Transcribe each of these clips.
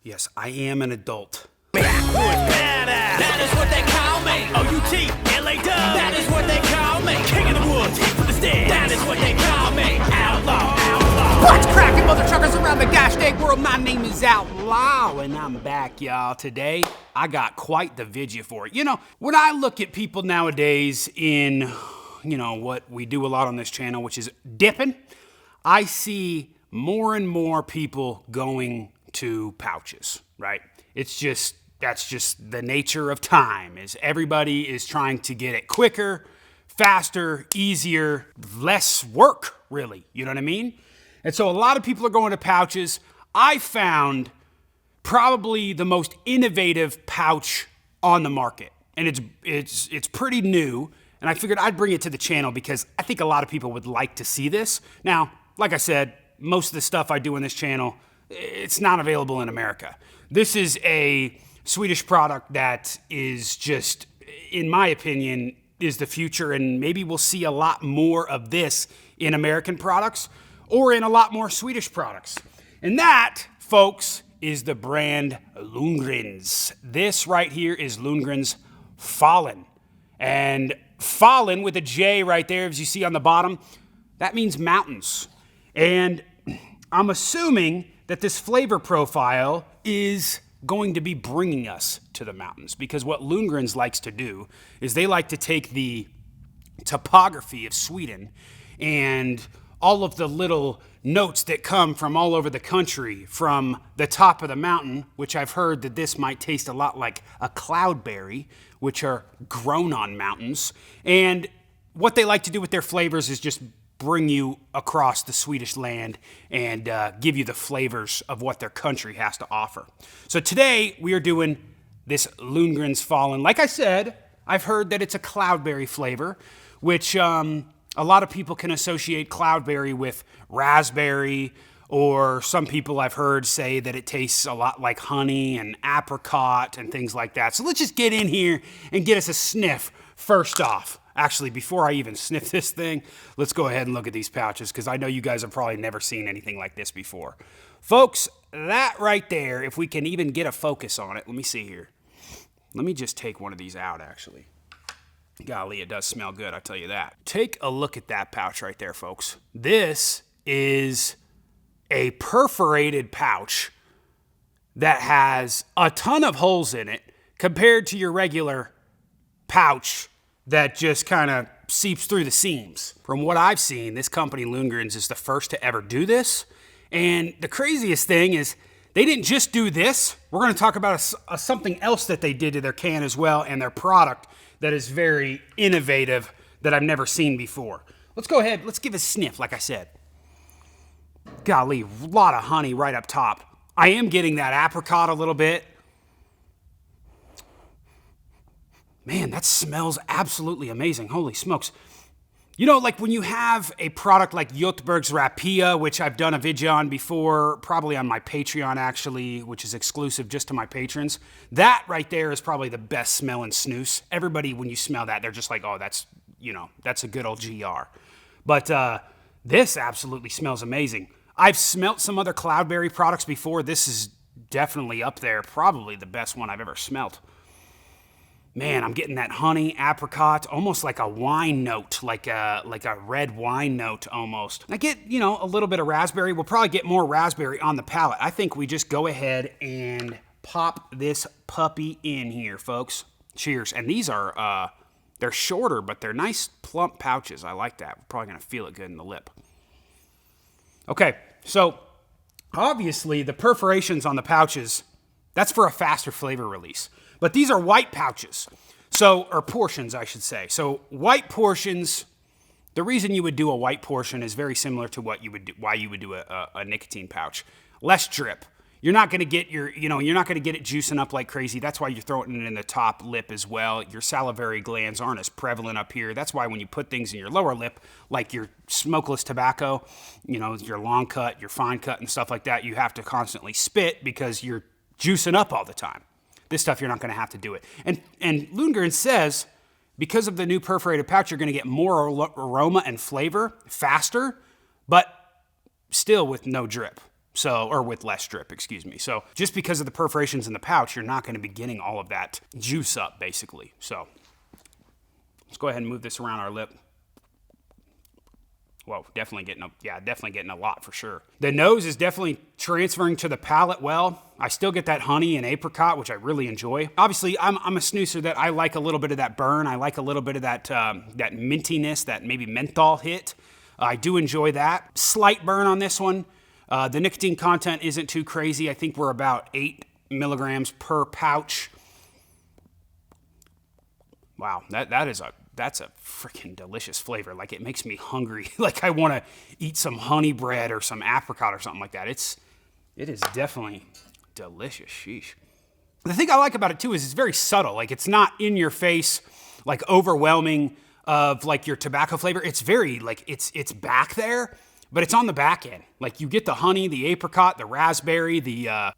Yes, I am an adult. Backwoods badass, that is what they call me. O-U-T-L-A-W, that is what they call me. King of the woods, hit for the stand, that is what they call me. Outlaw, outlaw. What's cracking, mother truckers around the gosh dang world? My name is Outlaw, and I'm back, y'all. Today, I got quite the video for it. You know, when I look at people nowadays in, what we do a lot on this channel, which is dipping, I see more and more people going to pouches, right? That's just the nature of time, is everybody is trying to get it quicker, faster, easier, less work, really. You know what I mean? And so a lot of people are going to pouches. I found probably the most innovative pouch on the market, and it's pretty new, and I figured I'd bring it to the channel because I think a lot of people would like to see this. Now, like I said, most of the stuff I do on this channel, it's not available in America. This is a Swedish product that is just, in my opinion, is the future, and maybe we'll see a lot more of this in American products or in a lot more Swedish products. And that, folks, is the brand Lundgren's. This right here is Lundgren's Fallen. And Fallen with a J right there, as you see on the bottom, that means mountains. And I'm assuming that this flavor profile is going to be bringing us to the mountains, because what Lundgren's likes to do is they like to take the topography of Sweden and all of the little notes that come from all over the country from the top of the mountain, which I've heard that this might taste a lot like a cloudberry, which are grown on mountains. And what they like to do with their flavors is just bring you across the Swedish land and give you the flavors of what their country has to offer. So today we are doing this Lundgren's Fallen. Like I said, I've heard that it's a cloudberry flavor, which a lot of people can associate cloudberry with raspberry, or some people I've heard say that it tastes a lot like honey and apricot and things like that. So let's just get in here and get us a sniff first off. Actually, before I even sniff this thing, let's go ahead and look at these pouches, because I know you guys have probably never seen anything like this before. Folks, that right there, if we can even get a focus on it, let me see here. Let me just take one of these out, actually. Golly, it does smell good, I'll tell you that. Take a look at that pouch right there, folks. This is a perforated pouch that has a ton of holes in it compared to your regular pouch that just kind of seeps through the seams. From what I've seen, this company, Lundgren's, is the first to ever do this. And the craziest thing is they didn't just do this. We're going to talk about something else that they did to their can as well, and their product that is very innovative that I've never seen before. Let's go ahead. Let's give a sniff, like I said. Golly, a lot of honey right up top. I am getting that apricot a little bit. Man, that smells absolutely amazing. Holy smokes. You know, like when you have a product like Göteborg's Rapia, which I've done a video on before, probably on my Patreon actually, which is exclusive just to my patrons, that right there is probably the best smelling snus. Everybody, when you smell that, they're just like, oh, that's a good old GR. But this absolutely smells amazing. I've smelt some other cloudberry products before. This is definitely up there, probably the best one I've ever smelt. Man, I'm getting that honey, apricot, almost like a wine note, like a red wine note almost. I get, a little bit of raspberry. We'll probably get more raspberry on the palate. I think we just go ahead and pop this puppy in here, folks. Cheers. And these are, they're shorter, but they're nice plump pouches. I like that. We're probably going to feel it good in the lip. Okay, so obviously the perforations on the pouches, that's for a faster flavor release. But these are white pouches, or portions, I should say. So white portions, the reason you would do a white portion is very similar to why you would do a nicotine pouch. Less drip. You're not going to get you're not going to get it juicing up like crazy. That's why you're throwing it in the top lip as well. Your salivary glands aren't as prevalent up here. That's why when you put things in your lower lip, like your smokeless tobacco, your long cut, your fine cut and stuff like that, you have to constantly spit because you're juicing up all the time. This stuff, you're not going to have to do it. And Lundgren says, because of the new perforated pouch, you're going to get more aroma and flavor faster, but still with no drip. So, or with less drip, excuse me. So just because of the perforations in the pouch, you're not going to be getting all of that juice up, basically. So let's go ahead and move this around our lip. Whoa, definitely getting a lot for sure. The nose is definitely transferring to the palate well. I still get that honey and apricot, which I really enjoy. Obviously, I'm a snoozer that I like a little bit of that burn. I like a little bit of that that mintiness, that maybe menthol hit. I do enjoy that. Slight burn on this one. The nicotine content isn't too crazy. I think we're about 8 milligrams per pouch. Wow, that's a freaking delicious flavor. Like, it makes me hungry. Like, I want to eat some honey bread or some apricot or something like that. It is definitely delicious. Sheesh. The thing I like about it too is it's very subtle. Like, it's not in your face, like overwhelming of like your tobacco flavor. It's very like it's back there, but it's on the back end. Like, you get the honey, the apricot, the raspberry, I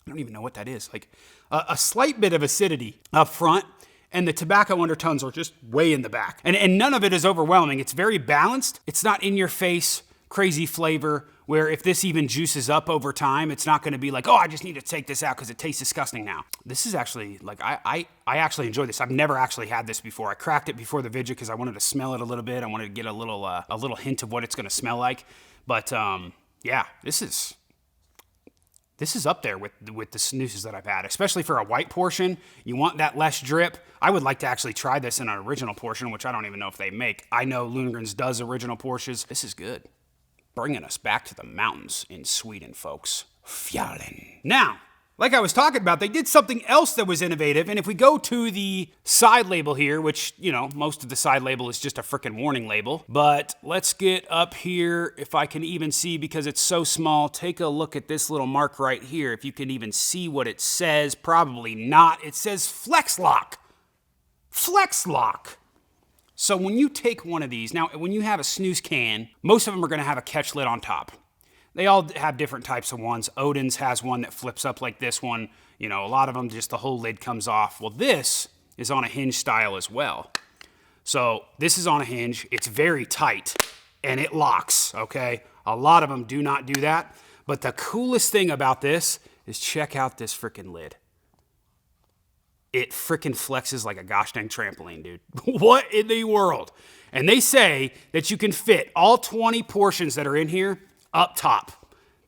don't even know what that is. Like a slight bit of acidity up front, and the tobacco undertones are just way in the back. And none of it is overwhelming. It's very balanced. It's not in your face, crazy flavor, where if this even juices up over time, it's not gonna be like, oh, I just need to take this out because it tastes disgusting now. This is actually, like, I actually enjoy this. I've never actually had this before. I cracked it before the video because I wanted to smell it a little bit. I wanted to get a little hint of what it's gonna smell like. But yeah, this is up there with the snoozes that I've had, especially for a white portion. You want that less drip. I would like to actually try this in an original portion, which I don't even know if they make. I know Lundgren's does original portions. This is good. Bringing us back to the mountains in Sweden, folks. Fjällen. Now, like I was talking about, they did something else that was innovative, and if we go to the side label here, which, you know, most of the side label is just a frickin' warning label, but let's get up here, if I can even see, because it's so small. Take a look at this little mark right here, if you can even see what it says. Probably not. It says Flex Lock. Flex Lock. So when you take one of these, now when you have a snooze can, most of them are gonna have a catch lid on top. They all have different types of ones. Odin's has one that flips up like this one. You know, a lot of them, just the whole lid comes off. Well, this is on a hinge style as well. So this is on a hinge. It's very tight, and it locks, okay? A lot of them do not do that. But the coolest thing about this is check out this freaking lid. It freaking flexes like a gosh dang trampoline, dude. What in the world? And they say that you can fit all 20 portions that are in here up top.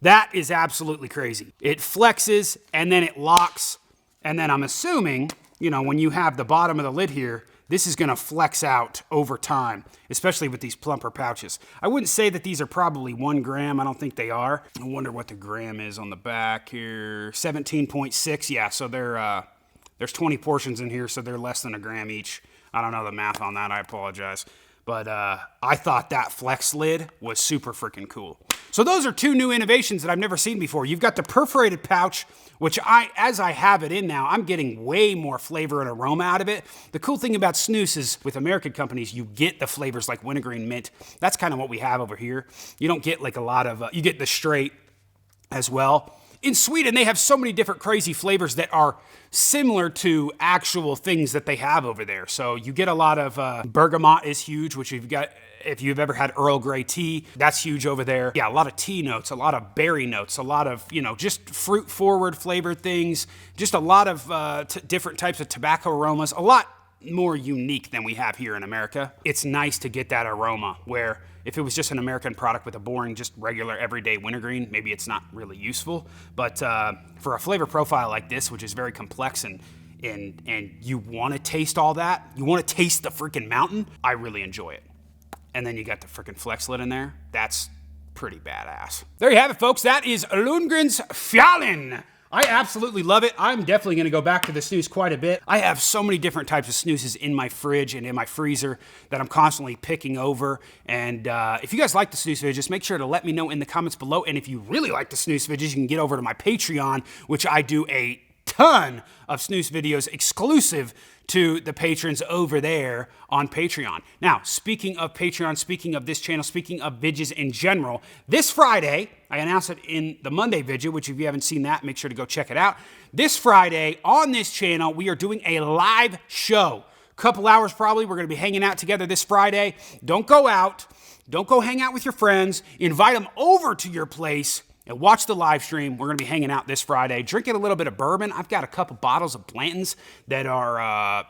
That is absolutely crazy. It flexes and then it locks. And then I'm assuming, you know, when you have the bottom of the lid here, this is gonna flex out over time, especially with these plumper pouches. I wouldn't say that these are probably 1 gram. I don't think they are. I wonder what the gram is on the back here. 17.6, yeah, so there's 20 portions in here, so they're less than a gram each. I don't know the math on that, I apologize. But I thought that flex lid was super freaking cool. So those are 2 new innovations that I've never seen before. You've got the perforated pouch, which as I have it in now, I'm getting way more flavor and aroma out of it. The cool thing about snus is with American companies, you get the flavors like wintergreen mint. That's kind of what we have over here. You don't get like a lot of, you get the straight as well. In Sweden, they have so many different crazy flavors that are similar to actual things that they have over there. So you get a lot of bergamot is huge, which you've got, if you've ever had Earl Grey tea, that's huge over there. Yeah, a lot of tea notes, a lot of berry notes, a lot of, you know, just fruit forward flavored things, just a lot of different types of tobacco aromas, a lot more unique than we have here in America. It's nice to get that aroma where if it was just an American product with a boring, just regular everyday wintergreen, maybe it's not really useful. But for a flavor profile like this, which is very complex and you want to taste all that, you want to taste the freaking mountain, I really enjoy it. And then you got the freaking flex lid in there. That's pretty badass. There you have it, folks. That is Lundgren's Fjällen. I absolutely love it. I'm definitely gonna go back to the snus quite a bit. I have so many different types of snuses in my fridge and in my freezer that I'm constantly picking over. And if you guys like the snus videos, make sure to let me know in the comments below. And if you really like the snus videos, you can get over to my Patreon, which I do a ton of snus videos exclusive to the patrons over there on Patreon. Now, speaking of Patreon, speaking of this channel, speaking of vidges in general, this Friday, I announced it in the Monday video, which if you haven't seen that, make sure to go check it out. This Friday on this channel, we are doing a live show couple hours probably. We're going to be hanging out together this Friday. Don't go out. Don't go hang out with your friends. Invite them over to your place and watch the live stream. We're going to be hanging out this Friday, drinking a little bit of bourbon. I've got a couple bottles of Blanton's that are,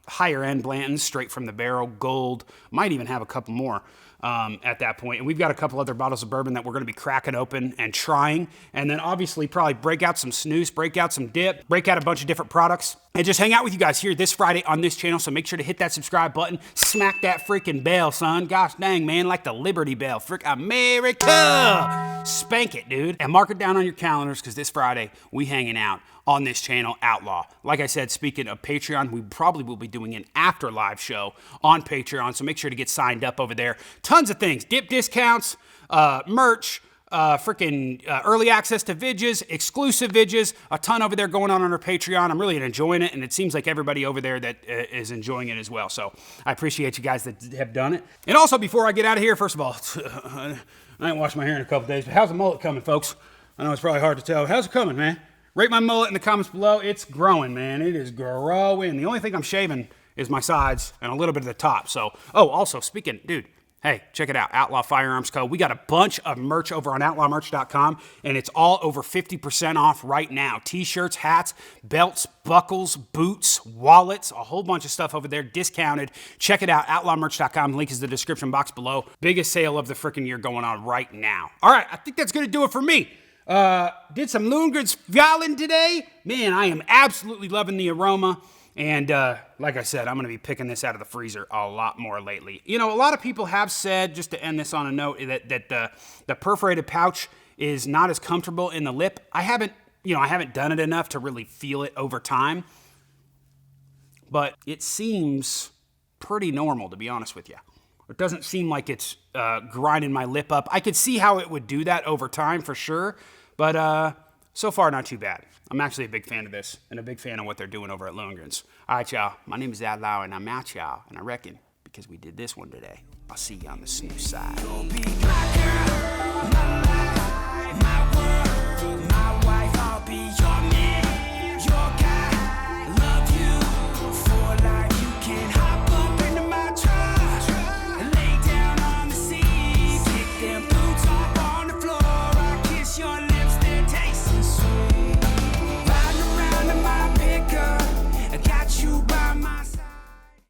higher end Blanton's, straight from the barrel, gold. Might even have a couple more at that point. And we've got a couple other bottles of bourbon that we're going to be cracking open and trying. And then obviously probably break out some snooze, break out some dip, break out a bunch of different products, and just hang out with you guys here this Friday on this channel. So make sure to hit that subscribe button. Smack that freaking bell, son. Gosh dang, man, like the Liberty Bell. Frick America! Spank it, dude. And mark it down on your calendars because this Friday we hanging out on this channel, Outlaw. Like I said, speaking of Patreon, we probably will be doing an after live show on Patreon, so make sure to get signed up over there. Tons of things, dip discounts, merch, early access to vidges, exclusive vidges, a ton over there going on our Patreon. I'm really enjoying it, and it seems like everybody over there that is enjoying it as well. So I appreciate you guys that have done it. And also, before I get out of here, first of all, I ain't washed my hair in a couple days, but how's the mullet coming, folks? I know it's probably hard to tell. How's it coming, man? Rate my mullet in the comments below. It's growing, man. It is growing. The only thing I'm shaving is my sides and a little bit of the top. So, also speaking, dude, hey, check it out. Outlaw Firearms Co. We got a bunch of merch over on outlawmerch.com, and it's all over 50% off right now. T-shirts, hats, belts, buckles, boots, wallets, a whole bunch of stuff over there, discounted. Check it out, outlawmerch.com. Link is in the description box below. Biggest sale of the freaking year going on right now. All right, I think that's going to do it for me. Did some Lundgren's Fjallon today. Man, I am absolutely loving the aroma. And like I said, I'm going to be picking this out of the freezer a lot more lately. You know, a lot of people have said, just to end this on a note, that the perforated pouch is not as comfortable in the lip. I haven't done it enough to really feel it over time. But it seems pretty normal, to be honest with you. It doesn't seem like it's grinding my lip up. I could see how it would do that over time for sure, but so far not too bad. I'm actually a big fan of this and a big fan of what they're doing over at Lundgren's. All right, y'all. My name is Outlaw, and I'm out, y'all. And I reckon because we did this one today, I'll see you on the snooze side.